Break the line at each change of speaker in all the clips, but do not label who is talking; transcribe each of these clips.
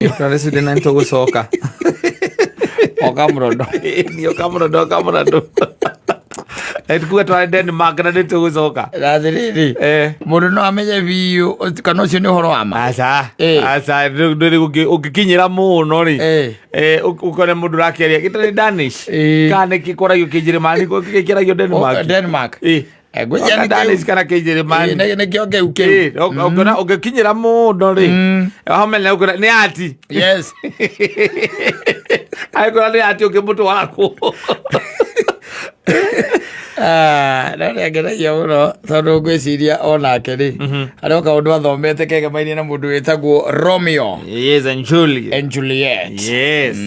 President nanto gucoka.
Okamrodo.
Ni okamrodo. Etikuwa twa Denmark na nitugucoka.
Rathiriri. Mundu no amenye biu kana ucio ni horo wa ma.
Asa nduri ugikinyira muno ri. Ukone mundu rakeria gitari Danish. Kana kikoragio Kijerumani ko gikiragio Denmark.
Gwĩciria
Danish kana Kijerumani.
Nĩ kĩo kĩu kĩu.
Ukona ugikinyira muno ri. Homele ukona ni ati.
Yes.
Aikora ni ati ukimutu waku.
Nani ageragia muno tondu ngwiciria onake ri arĩ kaundu athomete kegemaini na mundu wĩtagwo Romeo.
Yes, and Juliet.
Yes.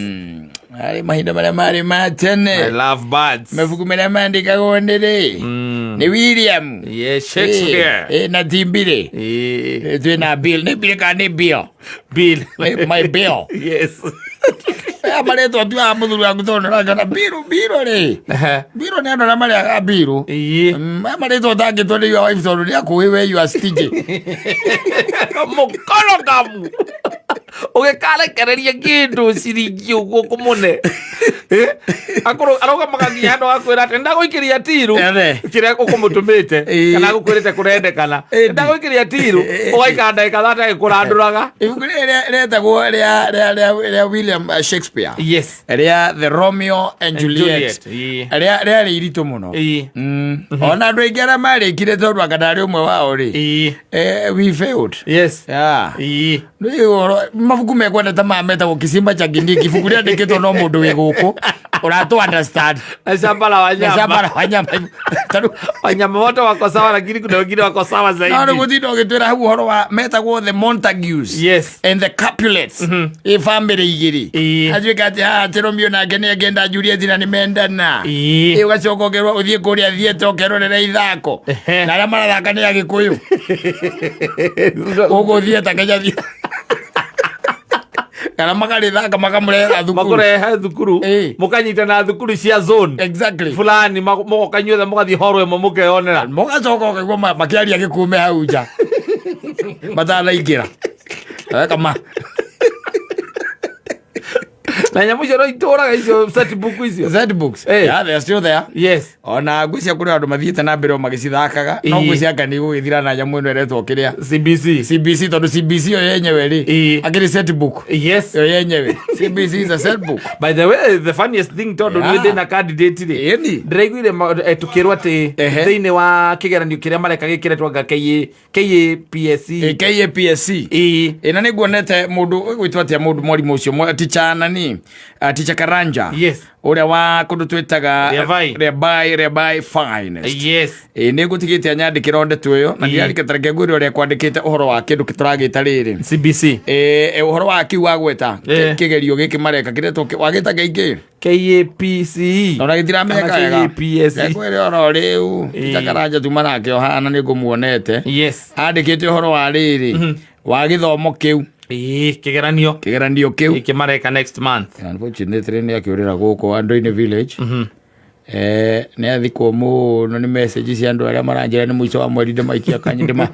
Ari mahinda marĩa marĩ ma tene.
I love birds.
Mabuku marĩa mandĩkagwo nĩ rĩ nĩ William.
Yes, Shakespeare.
Na Timbire. Twĩna Bill. Nĩ Bill kana nĩ Bill? My Bill.
Yes.
Amaretwo tuaga mũthuri waku tondu rangana Bill rĩ. Bill nĩ andũ arĩa marĩaga Bill. Amaretwo tangĩtwo nĩ your wife tondu nĩakũĩ we you are stingy.
Mũkorogamu. Ũgĩkarekereria kĩndũ ciringi ũguo kũmũne. Arauga magathia handũ akwĩra atĩ ndagũikĩria tiru kĩrĩa ũkũmũtũmĩte kana gũkwĩrĩte kũrendekana. Ndagũikĩria tiru ũgaikara ndagĩka 30 gĩkũrandũraga. Ibuku
rĩrĩa rĩetagwo rĩa William Shakespeare.
Yes.
Rĩa The Romeo and Juliet. Rĩarĩ iritũ mũno. Ona andũ aingĩ arĩa marĩkire tondu anga ndarĩ ũmwe wao rĩ. We failed.
Yes.
Mabuku mekwendete metagwo Kisimba cha Kindiki. Ibuku rĩandĩkĩtwo no mũndũ wĩ gũkũ ũratũ understand.
Shamba wanyama wote wako sawa lakini kuna wengine wako sawa zaidi.
Na gũtinda ũgĩtwĩra hau ũhoro wa metagwo the Montagues.
Yes.
And the Capulets. Family igĩrĩ. Atuĩka atĩ Romeo nake nĩ agenda Juliet na nĩ mendana. Ũgacoka ũkerwo ũthiĩ kũrĩa thiĩte ũkerorera ithako. Na arĩa marathaka nĩ Agĩkũyũ. Ũgũthiĩte Kenya thiĩ. Kana makarithaka makamũrehe thukuru.
Makurehe thukuru. Mũkanyitana thukuru cia zone.
Exactly.
Fulani mũgokanyuothe mũgathi horo ĩmwe mũkeyonera.
Mũgacoka ũkaigua makĩaria Gĩkũyũ hau nja. Matanaingĩra. Kama
na nyamu cio itũraga icio set book icio.
Set books. Yeah, they are still there.
Yes.
Ona ngwĩcia kũrĩ andũ mathiĩte na mbere magĩcithakaga. No ngwĩcia anga nĩ gũgĩthira na nyamu ĩno ĩretwo kĩrĩa CBC tondu CBC yo yenyewe rĩ akĩrĩ set book.
Yes.
Yo yenyewe CBC is a set book.
By the way, the funniest thing tondu nĩ ndĩna candidate rĩ ndĩraiguire tukĩrwo atĩ thĩinĩ wa kĩgeranio kĩrĩa mareka gĩkĩretwo anga KPSC. Na nĩ nguonete mũndũ gwĩtwo atĩa mũndũ mwarimũ ũcio teacher nani teacher Karanja.
Yes.
Uria wa kundu twitaga Rebai Finest.
Yes.
Nĩ ngũtigĩte anyandĩkĩra ndeto ĩyo na ndirarikĩte ngwĩre ũrĩa kwandĩkĩte ũhoro wa kĩndũ kĩtũragĩta rĩrĩ
CBC.
Ũhoro wa kiu wa gweta kĩgerio gĩkĩ mareka kĩretwo wagĩta gĩingĩ
KPSC.
Ona gĩtirameka wega. Ngwĩre oro rĩu Karanja tuma nake ohana nĩ ngũmuonete.
Yes.
Andĩkĩte ũhoro wa rĩrĩ wa gĩthomo kĩu.
Kigeranio
kiu
kimareka next month.
Unfortunately nĩ akĩũrĩra gũkũ Andũ-inĩ village. Nĩ athikwo mũno nĩ message cia andũ arĩa maranjĩra nĩ mũico wa mweri ndĩmaikia kanyĩ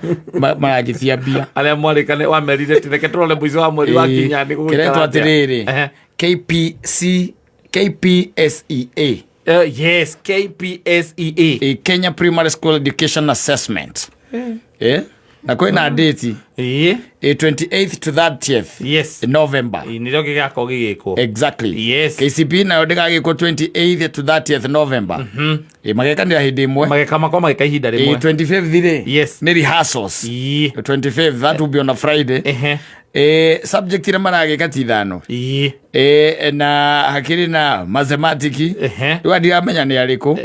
marangĩtia mbia
arĩa mwarĩkane wamerire tireke tũrore mũico wa mweri wa kinya nĩ gũgĩkara
kĩretwo atĩrĩrĩ KPSEA.
Yes, KPSEA.
Kenya Primary School Education Assessment. Na kwĩna date 28th to 30th.
Yes.
November.
Nĩrĩo gĩgakorwo gĩgĩkwo.
Exactly.
Yes.
KCP nayo ndĩgagĩkwo 28th to 30th November. Magekanĩra hĩndĩ ĩmwe.
Mageka ihinda rĩmwe.
25th rĩ.
Yes.
Nĩ rehearsals. 25th that will be on a Friday. Subject ĩrĩa maragĩka ti ithano. Na hakĩrĩ na mathematics. Rĩu ndiramenya nĩ arĩkũ.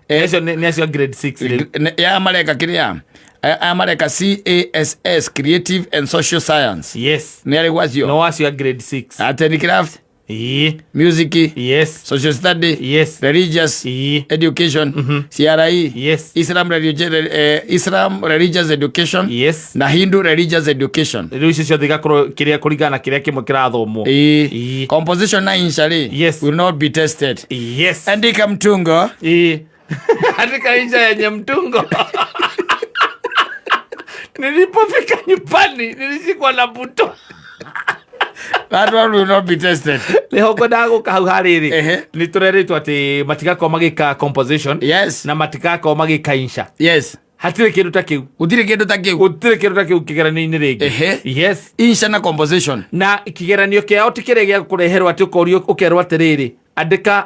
Nĩ acio grade 6.
Ya mareka kĩrĩa amareka CASS Creative and Social Science.
Yes.
Nĩ arĩ gwacio.
No wacio grade 6.
Art and craft. Music.
Yes.
Social study.
Yes.
Religious. Education. CRE.
Yes.
Islam religious education.
Yes.
Na Hindu religious education.
Rĩu icio ciothe igakorwo kĩrĩa kũringana kĩrĩa kĩmwe kĩrathomwo.
Composition na inshari.
Yes.
Will not be tested.
Yes.
Andika mtungo.
Andika insha yenye mtungo. Nilipofika nyumbani nilishikwa na buto. That one will not be tested.
Rĩhongo ndagũka hau harĩrĩ nĩ tũreretwo atĩ matigakorwo magĩka composition na matigakorwo magĩka insha.
Yes.
Hatirĩ kĩndũ ta kĩu.
Gũtirĩ kĩndũ ta kĩu.
Gũtirĩ kĩndũ ta kĩu kĩgeranio-inĩ rĩngĩ. Yes.
Insha na composition. Na
kĩgeranio kĩao ti kĩrĩa gĩa kũreherwo atĩ ũkorio ũkerwo atĩrĩrĩ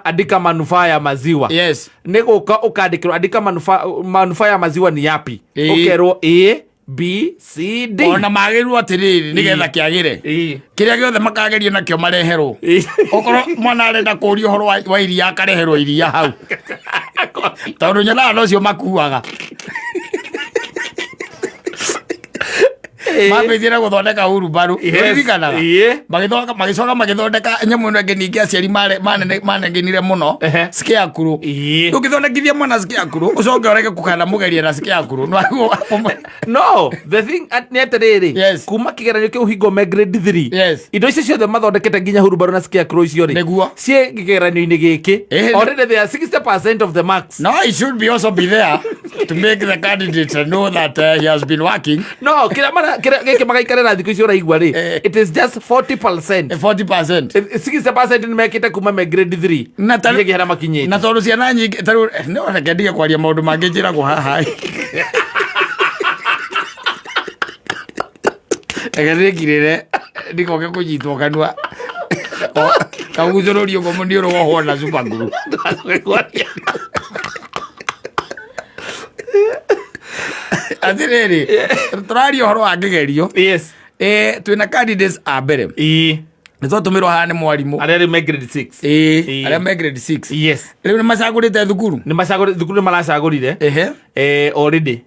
andika manufaa ya maziwa.
Yes.
Nĩ gũka ũkandĩkĩrwo andika manufaa ya maziwa ni yapi. Ũkerwo A B C D.
Ona magĩrwo atĩrĩrĩ nĩgetha kĩagĩre. Kĩrĩa gĩothe makagerio nakĩo mareherwo. Okorwo mwana arenda kũũria ũhoro wa iria akareherwo iria hau. Tondũ nyonaga nocio makuaga. Mambĩtie na gũthondeka hurubaru. Ririkanaga magĩcoka magĩthondeka nyamũ ĩno ĩngĩ ningĩ aciari manengenire mũno scarecrow. Ndũngĩthondekithia mwana scarecrow ũcoke ũreke kũkana mũgeria na scarecrow.
No, the thing nĩ atĩrĩrĩ kuma kĩgeranio kĩu hingome grade 3 indo icio ciothe mathondekete nginya hurubaru na scarecrow icio rĩ ciĩ kĩgeranio-inĩ gĩkĩ already they are 60% of the marks.
No, it should be also be there to make the candidate know that he has been working.
No, gĩkĩ magaikarĩra thikũ icio ũraigua rĩ it is just 40%. 60% nĩ mekĩte kuma me grade 3 nginya makinyĩte.
Na tondũ ciana nyingĩ tarĩu nĩ reke ndige kwaria maũndũ mangĩ njĩragwo haha. Egerĩkirĩre ndikoke kũnyitwo kanua kagucũrũrio ũguo mũniũrũ wohwo na super glue. Atĩrĩrĩ tũraria ũhoro wa kĩgerio twĩna candidates a mbere nĩtwatũmĩrwo haha nĩ mwarimũ
arĩa me grade 6
arĩa me grade 6 rĩu nĩ macagũrĩte thukuru
nĩ maracagũrire already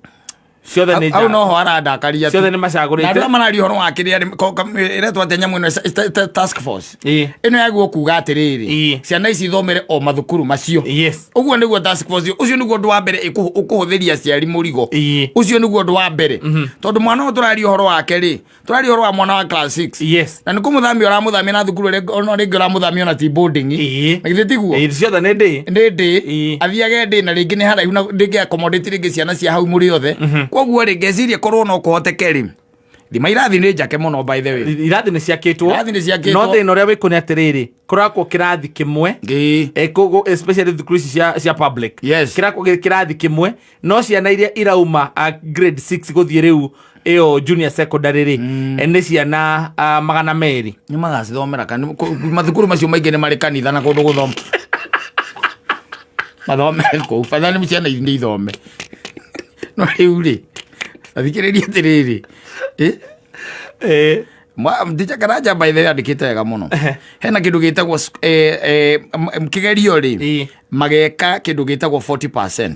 ciothe nĩ
au noho arandakaria
ciothe nĩ macagũrĩte
na mararia ũhoro wa kĩrĩa ĩretwo atĩ nyamũ ĩno task force ĩno yaguo kuga atĩrĩrĩ ciana ici ithomere o mathukuru macio ũguo nĩguo task force ũcio nĩguo ũndũ wa mbere ũkũhũthĩria aciari mũrigo ũcio nĩguo ũndũ wa mbere tondũ mwana ũyũ tũraria ũhoro wake rĩ tũraria ũhoro wa mwana wa class 6 na nĩ kũmũthamia ũramũthamia na thukuru ona rĩngĩ ũramũthamia ona ti boarding na githĩ tiguo
ciothe nĩ ndĩ
athiage ndĩ na rĩngĩ nĩ haraihu na rĩngĩ accommodate rĩngĩ ciana cia hau mũrĩ othe koguo rĩ ngeciria korwo no kũhoteke rĩ thima irathi nĩ njake mũno by the way
irathi nĩ ciakĩtwo no thĩna ũrĩa wĩkũ nĩ atĩrĩrĩ kũrakwo kĩrathi kĩmwe especially thukuru ici cia public kĩrakwo kĩrathi kĩmwe no ciana iria irauma grade 6 gũthiĩ rĩu ĩyo junior secondary rĩ nĩ ciana 200
nĩ magacithomera kana mathukuru macio maingĩ nĩ marĩ kanitha na kũndũ gũthoma mathome kũu bata nĩ ciana nĩ ithome no rĩu rĩ athikĩrĩria atĩrĩrĩ mticha Karanja by the way andĩkĩte wega mũno hena kĩndũ gĩtagwo kĩgerio rĩ mageka kĩndũ gĩtagwo 40%.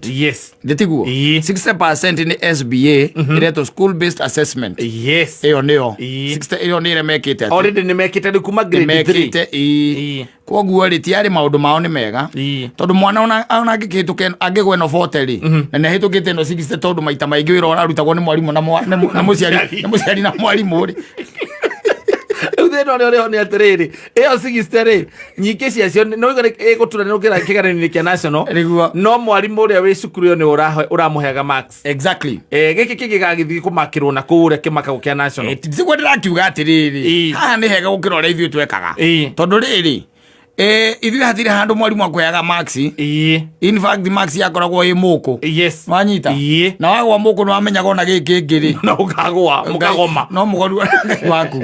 Ndĩtiguo 60% nĩ SBA ĩretwo school based assessment. Ĩyo nĩyo 60 ĩyo nĩ ĩrĩa mekĩte
already nĩ mekĩte rĩ kuma grade 3
koguo rĩ tiarĩ maũndũ mao nĩ mega tondũ mwana ona angĩkĩhĩtũka angĩgwa ĩno 40 rĩ na nĩ ahĩtũkĩte ĩno 60 tondũ maita maingĩ wĩra ũrarutagwo nĩ mwarimũ na mũciari na mwarimũ rĩ
rĩu thĩna ũrĩa ũrĩho nĩ atĩrĩrĩ ĩyo 60 rĩ nyingĩ ciacio no ĩgũturanĩrwo kĩgeranio-inĩ kĩa national no mwarimũ ũrĩa wĩ cukuru ĩyo nĩ ũramũheaga marks gĩkĩ kĩgĩgagĩthiĩ kũmakĩrwo na kũũrĩa kĩmakagwo kĩa national
tiguo ndĩrakiuga atĩrĩrĩ haha nĩ hega gũkĩra ũrĩa ithuĩ twekaga tondũ rĩrĩ ithuĩ hatirĩ handũ mwarimũ akũheaga marks in fact marks yakoragwo ĩ mũkũ wanyita na wagwa mũkũ nĩ wamenyaga ona gĩkĩ ngĩ rĩ
na ũkagwa mũkagoma
no mũgoru waku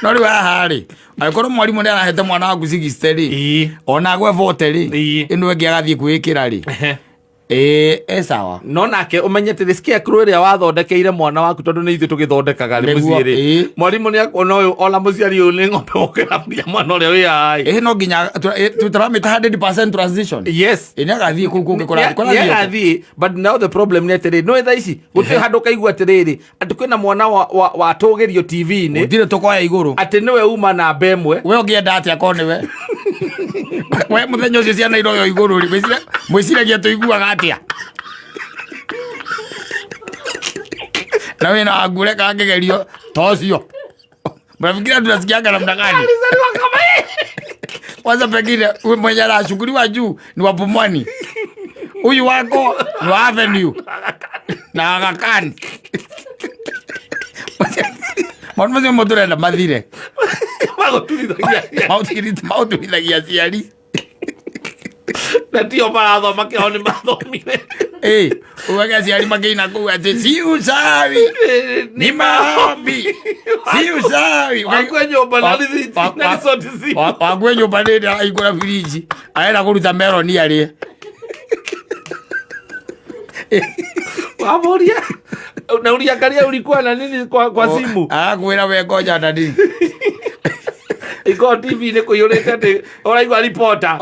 no rĩu haha rĩ angĩkorwo mwarimũ nĩ arahete mwana waku 60 rĩ ona agwe 40 rĩ ĩno ĩngĩ agathiĩ kwĩĩkĩra rĩ sawa
no nake ũmenyete rĩ scarecrow ĩrĩa wathondekeire mwana waku tondũ nĩ ithuĩ tũgĩthondekaga rĩ mũciĩ rĩ mwarimũ nĩ akuona ũyũ ona mũciari ũyũ nĩ ng'ombe gũkĩrabia mwana ũrĩa wĩ haha
no nginya tũramĩta 100% transition nĩ agathiĩ kũu kũngĩ
agathiĩ but now the problem nĩ atĩrĩrĩ nĩ thaa ici gũtirĩ handũ ũkaigua atĩrĩrĩ atĩ kwĩna mwana watũgĩrio TV-inĩ
gũtirĩ tũkoya igũrũ
atĩ nĩwe uma namba ĩmwe
we ũngĩenda atĩa korwo nĩwe we mũthenya ũcio ciana iroyo igũrũ rĩ mwĩciragia tũiguaga atĩa na wĩna ngure kangĩgerio tocio mnafikiri tunasikianga namna gani kwanza pengine mwenye anashukuriwa juu ni wa Pumwani huyu wako ni wa Avenue na Aga Khan mwana mzima turenda mathire Maũturithagia aciari.
Na tio marathoma kĩo nĩ mathomire.
Uwage aciari makĩina kũu atĩ si usawi ni maombi. Si usawi.
Wakue nyũmba na rithiti na resort zi.
Wakue nyũmba nĩ aigũra firiji. Aenda kũruta meloni arĩe.
Wamoria. Na uliangalia ulikuwa na nini kwa simu?
Kwĩra we ngoja na nini.
Iko TV nĩ kũiyũrĩte atĩ ũraigua reporter.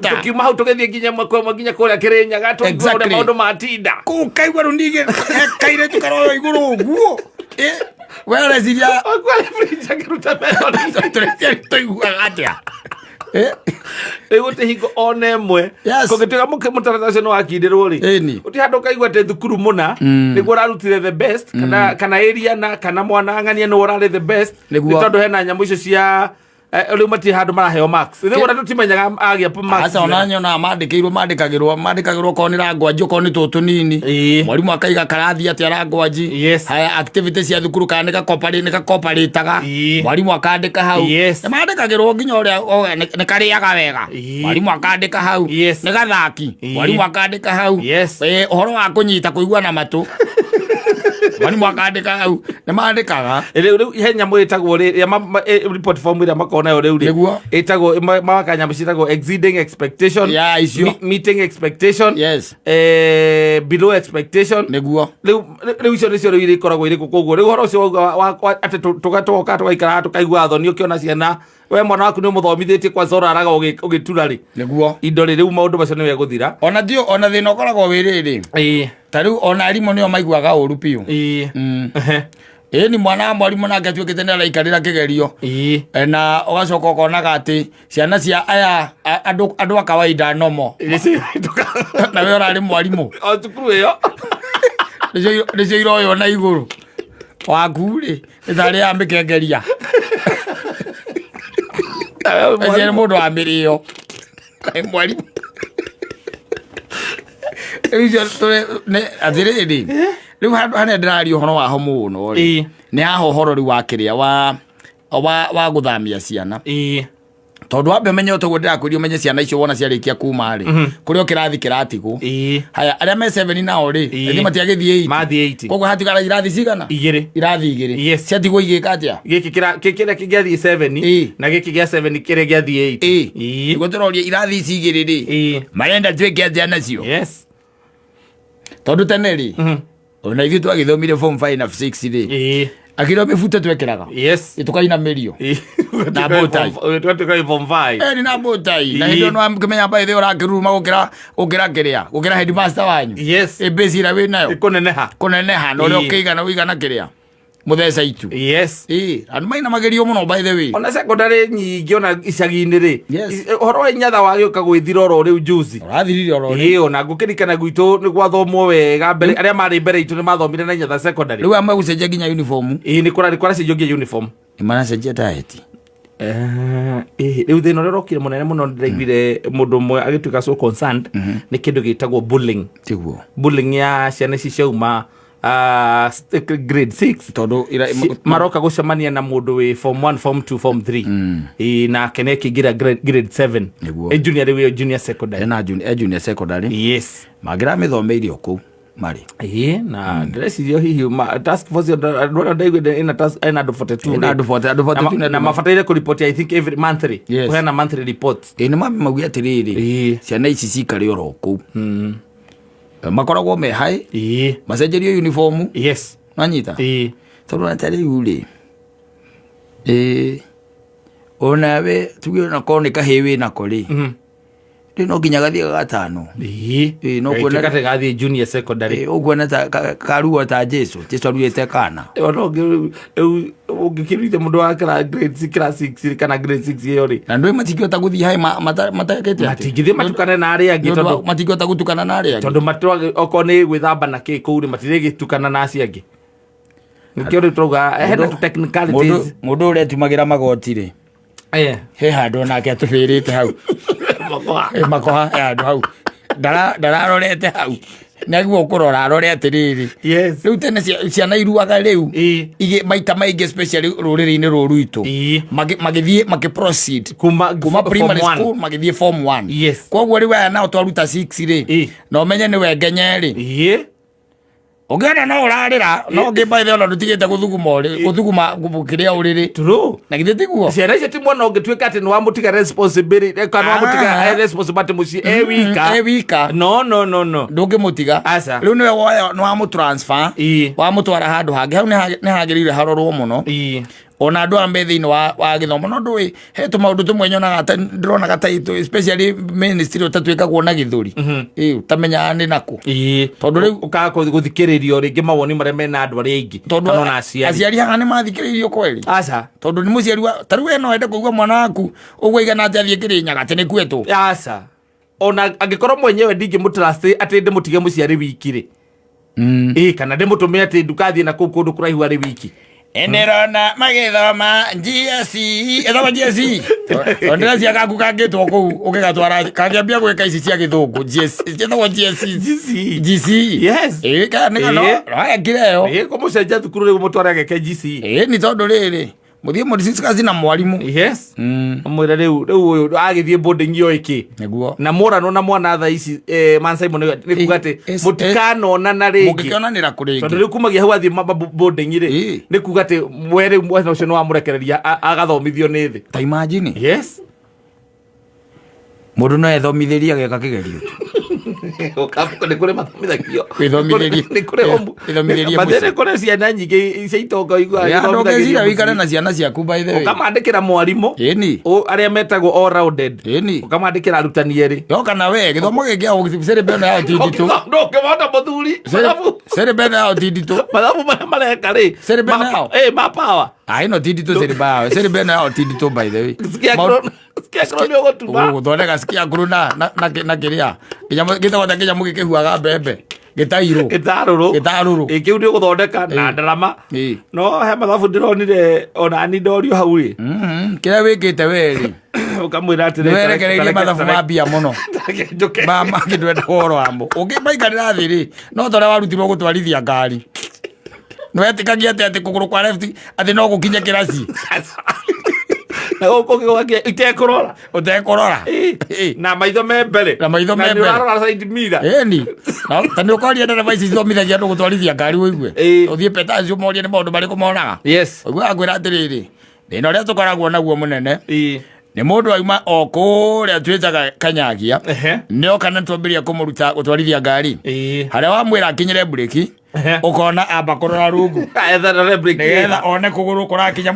Tukiuma hau tũgĩthiĩ nginya kũrĩa Kĩrĩnyaga tũigua ũrĩa maũndũ matinda.
Kũu kaigua rĩu ningĩ kairĩtu karoyo igũrũ ũguo. Wereciria
akĩruta meloni
tũiguaga atĩa.
Gũtĩ hingo ona ĩmwe kũngĩtuĩka mũtaratara ũcio nĩ wakindĩrwo rĩ, ũtĩ handũ ũkaigua atĩ thukuru mũna nĩguo ũrarutire the best kana area kana mwana ng'ania nĩwe ũrarĩ the best nĩ tondũ hena nyamũ icio cia rĩu matirĩ handũ maraheo marks. Rĩu ona tũtimenyaga agĩa marks.
Aca ona nyona mandĩkagĩrwo korwo nĩ rangwanji okorwo nĩ tũtũ nini. Mwarimũ akaiga karathi atĩ arangwanji. Haya activity cia thukuru kana nĩ gakoparĩtaga. Mwarimũ akandĩka hau. Nĩmandĩkagĩrwo nginya ũrĩa nĩ karĩaga wega. Mwarimũ akandĩka hau. Nĩ gathaki. Mwarimũ akandĩka hau. Ũhoro wa kũnyita kũigua na matũ. Mwarimũ akandĩka hau. Nĩmandĩkaga.
Rĩu he nyamũ ĩtagwo report form ĩrĩa makoragwo nayo rĩu rĩ, ĩtagwo mawaka nyamũ ciĩtagwo exceeding expectation, meeting expectation, below expectation. Rĩu icio nĩcio rĩu ikoragwo irĩ kũguo. Rĩu ũhoro ũcio wauga atĩ tũgatoka tũgaikara tũkaigua thoni ũkĩona ciana we mwana waku nĩ mũthomithĩtie kwa zora araga ũgĩtura rĩ, indo rĩ, rĩu maũndũ macio nĩ wegũthira.
Ona thĩna ũkoragwo wĩ rĩrĩ, ta rĩu ona arimũ nĩo maiguaga ũru piũ. Ni mwana wa mwarimũ nake atuĩkĩte nĩ araikarĩra kĩgerio na ũgacoka ũkonaga atĩ ciana cia aya andũ a kawaida nomo na we ũrarĩ mwarimũ
thukuru ĩyo
nĩcio iroywo na igũrũ. Waku rĩ nĩ tarĩ ya mĩkengeria. Ece nĩ mũndũ wa mĩrĩo mwarimũ. Atĩrĩrĩ, rĩu hanene ndĩraria ũhoro waho mũno rĩ, nĩ haha ũhoro rĩu wa kĩrĩa wa gũthamia ciana. Tondũ wambe menye ũtũguo ndĩrakwĩria ũmenye ciana icio wona ciarĩkia kuma rĩ, kũrĩa kĩrathi kĩratigwo. Haya arĩa me 7 nao rĩ, ĩthĩ matiagĩthiĩ 8. Koguo hatigara irathi cigana? 2. Irathi 2. Ciatigwo igĩka atĩa?
Gĩkĩ kĩrĩa kĩngĩathiĩ 7 na gĩkĩ gĩa 7 kĩrĩa gĩathiĩ 8.
Nĩguo tũroria irathi ici 2 rĩ, marenda tuĩke atĩa nacio? Tondũ tene rĩ, ona ithuĩ twagĩthomire form 5 na 6 rĩ, akĩrwo mĩbuto twekĩraga tukaina mĩrio na botai ni na botai na hĩndĩ no amkĩmenya mbaĩ thĩ ũrakĩruruma gũkĩra headmaster wanyu mbĩcira wĩ nayo kũneneha na ũrĩa ũkĩigana ũigana kĩrĩa mũtheca itu. Andũ maina magerio mũno by the way.
Ona secondary nyingĩ ona icagi-inĩ rĩ, ũhoro wa inyatha wagĩũka gwĩthira oro rĩu juzi.
Ũrathirire oro rĩu.
Ona ngũkĩrikana gwitũ nĩ gwathomwo wega mbere, arĩa marĩ mbere itũ nĩ mathomire na inyatha secondary.
Rĩu amwe gũcenjia nginya uniform.
Nĩ kũracenjio nginya uniform.
Maracenjia diet.
Rĩu thĩna ũrĩa ũrokire mũnene mũno ndĩraiguire mũndũ ũmwe agĩtuĩka so concerned nĩ kĩndũ gĩtagwo bullying. Bullying ya ciana ici ciauma grade 6 tondũ maroka gũcemania na mũndũ wĩ form 1 form 2 form 3 na kene kĩingĩra grade 7 junior rĩu junior secondary
na junior secondary magira mĩthomeirio kũu mari
na ndĩreciria hihi task force ndaigwĩte ina andũ 42 na mabataire kũripoti I think every monthly kũheana monthly reports.
Nĩ mamaugia atĩrĩrĩ ciana ici cikare oro kũu makoragwo me hai macenjerio uniform nanyita tondũ na tarĩ ule onawe tuge na kone kahĩwĩ nako rĩ no nginya gathiĩ gatano
no kuona gathiĩ junior secondary
ũkuona ta karuo ta Jesu arugĩte kana
ũngĩkĩrĩte mũndũ wa grade 6 kana grade 6 ĩyo rĩ,
na ndũĩ matingĩhota gũthiĩ hai matakĩte
matingĩthiĩ matukane na arĩa angĩ
tondũ matingĩhota gũtukana na arĩa angĩ
tondũ matwage okorwo nĩ gwĩthamba na kĩ kũu rĩ matirĩgĩtukana na acio angĩ. Nĩkĩo rĩu turauga hena technicalities.
Mũndũ ũrĩa tumagĩra magoti rĩ he handũ nake atũbĩrĩte hau makoha handũ hau ndararorete hau naguo kurora arore atiriri riu tene ciana iruaga riu maita maingi especially ruriri-ini ruru itu magithie proceed kuma primary school magithie form 1 koguo riu aya nao twaruta 6 ri no menye ni wengenya ri Ogana no urarira no ngibaithe ona ndutigite guthuguma kiria uriri true na githete guo ciana icio ti mwana ungituika ati ni wamutiga responsibility kana wamutiga responsibility muci wika no ndungimutiga riu niwe woya ni wamutransfer wamutwara handu hangi hau ni hagirire harorwo muno ona andu ambe thiini wa githomo no ndui he tumaundu tumwe nyonaga ndĩronaga taito especially ministry ũtatuĩkagwo na gĩthũri ũtamenya nĩ naku tondũ rĩu ũkaga gũthikĩrĩrio rĩngĩ mawoni marĩa mena andũ arĩa aingĩ kana ona aciari haha nĩ mathikĩrĩirio kweli aca tondũ nĩ mũciari ta rĩu eno ende kũigua mwana waku ũguo igana atĩ athiĩ Kĩrĩnyaga atĩ nĩ kwetwo aca ona angĩkorwo mwenyewe ndingĩmũtrust atĩ ndĩmũtige mũciari wiki rĩ kana ndĩmũtũme atĩ nduka thiĩ na kũu kũndũ kũraihu arĩ wiki Enerona magethoma GSC ethoma GSC ondera cia gaku kangitwo kuu ukigatwara kangiambia gwika ici cia githungu GSC ethoma GC yes kana no kireo kumucenjia thukuru riu mutwara geke GC ni tondu riri muthie mudiscuss na mwarimu yes amwira riu uyu agithie boarding yo iki niguo na murano na mwana tha ici Mansai muno ni kugate mutikana na ringi mukionanira kuringi tondu riu kumagia hau athie boarding ri ni kugate mwere mwana ucio no amurekereria agathomithio ni thi ta imagine yes mundu no ethomithiria geka kigerio okapo ni kure mathomithagio withomithiria ni kure withomithiria mathene kure ciana nyingi cia itonga igua ithomithagio wikare na ciana ciaku by the way ukamandikira mwarimu ni aria metagwo all rounded ni ukamandikira arutani eri yoka na we githomo gikia ugicere bena ya tindito ndo kemata muthuri cere bena ya tindito mathabu mareka ri cere bena mapawa ai no tindito cere bena ya tindito by the way guthondeka sikia kuru na kiria gitawata kinyamu gikihuaga mbembe gitaruru kiu ndio guthondeka na ndarama no he mathabu ndironire ona ni ndorio hau ri kiria wikite weri ukamwira atire werekereirie mathabu mambia muno mama kindwenda horo amo ungimaikara thi ri no tore warutirwo gutwarithia ngari no etikagia ati kuguru kwa left ati no gukinya kirasi na ukogiwakia utekorora na maitho membere na side mirror ni tani ukoria na device ithomithagia andu gutwarithia ngari wigue uthie petacio morie ni maundu mariku monaga yes uguo akwira atiriri thina uria tukoragwo naguo munene ni mundu auma okuria twitaga kanyagia nio kana twambiria kumuruta gutwarithia ngari haria wamwira akinyire breki ukona amba kurora rungu etha breki etha one kuguru kurakinya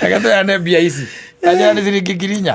Agata ya nebia hizi. Aja ni ziringi kirinya.